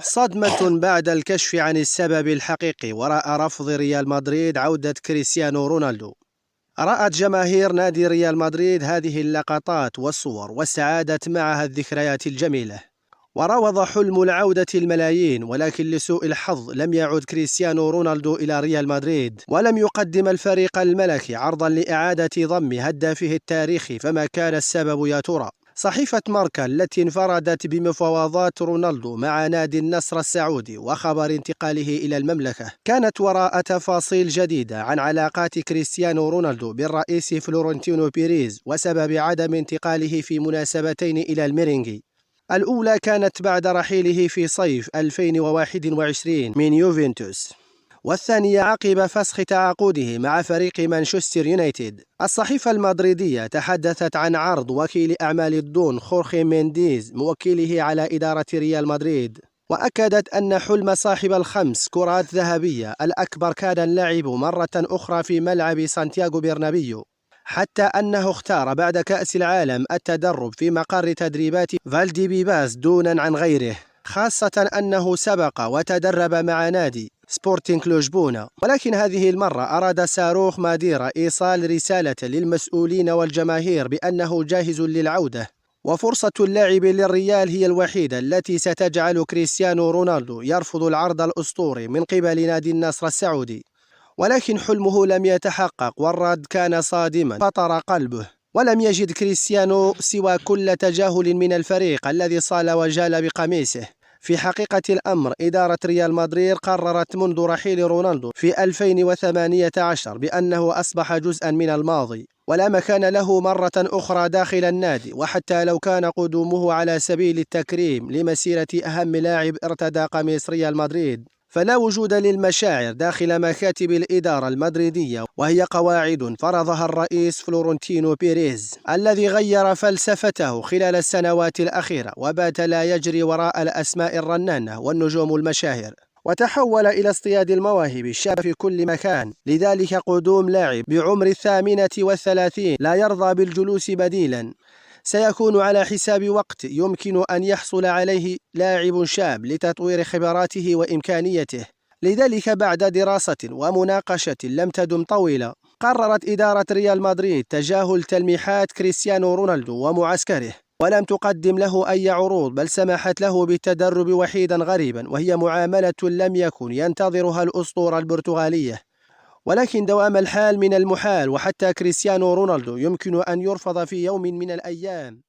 صدمة بعد الكشف عن السبب الحقيقي وراء رفض ريال مدريد عودة كريستيانو رونالدو. رأت جماهير نادي ريال مدريد هذه اللقطات والصور واستعادت معها الذكريات الجميلة، وروض حلم العودة الملايين، ولكن لسوء الحظ لم يعد كريستيانو رونالدو إلى ريال مدريد، ولم يقدم الفريق الملكي عرضا لإعادة ضم هدافه التاريخي. فما كان السبب يا ترى؟ صحيفة ماركا التي انفردت بمفاوضات رونالدو مع نادي النصر السعودي وخبر انتقاله إلى المملكة كانت وراء تفاصيل جديدة عن علاقات كريستيانو رونالدو بالرئيس فلورنتينو بيريز وسبب عدم انتقاله في مناسبتين إلى الميرينغي. الأولى كانت بعد رحيله في صيف 2021 من يوفنتوس، والثانية عقب فسخ تعاقده مع فريق مانشستر يونايتد. الصحيفة المدريدية تحدثت عن عرض وكيل أعمال الدون خورخي مينديز موكله على إدارة ريال مدريد، وأكدت أن حلم صاحب الخمس كرات ذهبية الأكبر كان اللعب مرة أخرى في ملعب سانتياغو برنابيو، حتى أنه اختار بعد كأس العالم التدرب في مقر تدريبات فالديبيباس دونا عن غيره، خاصة أنه سبق وتدرب مع نادي سبورتينغ لشبونة. ولكن هذه المرة أراد صاروخ ماديرا إيصال رسالة للمسؤولين والجماهير بأنه جاهز للعودة، وفرصة اللعب للريال هي الوحيدة التي ستجعل كريستيانو رونالدو يرفض العرض الأسطوري من قبل نادي النصر السعودي. ولكن حلمه لم يتحقق، والرد كان صادما فطر قلبه، ولم يجد كريستيانو سوى كل تجاهل من الفريق الذي صال وجال بقميصه. في حقيقة الأمر إدارة ريال مدريد قررت منذ رحيل رونالدو في 2018 بأنه أصبح جزءا من الماضي ولا مكان له مرة أخرى داخل النادي، وحتى لو كان قدومه على سبيل التكريم لمسيرة أهم لاعب ارتدى قميص ريال مدريد، فلا وجود للمشاعر داخل مكاتب الإدارة المدريدية، وهي قواعد فرضها الرئيس فلورنتينو بيريز الذي غير فلسفته خلال السنوات الأخيرة وبات لا يجري وراء الأسماء الرنانة والنجوم المشاهير، وتحول إلى اصطياد المواهب الشابة في كل مكان. لذلك قدوم لاعب بعمر 38 لا يرضى بالجلوس بديلا سيكون على حساب وقت يمكن أن يحصل عليه لاعب شاب لتطوير خبراته وإمكانيته. لذلك بعد دراسة ومناقشة لم تدم طويلة قررت إدارة ريال مدريد تجاهل تلميحات كريستيانو رونالدو ومعسكره، ولم تقدم له أي عروض، بل سمحت له بالتدرب وحيدا غريبا، وهي معاملة لم يكن ينتظرها الأسطورة البرتغالية. ولكن دوام الحال من المحال، وحتى كريستيانو رونالدو يمكن أن يرفض في يوم من الأيام.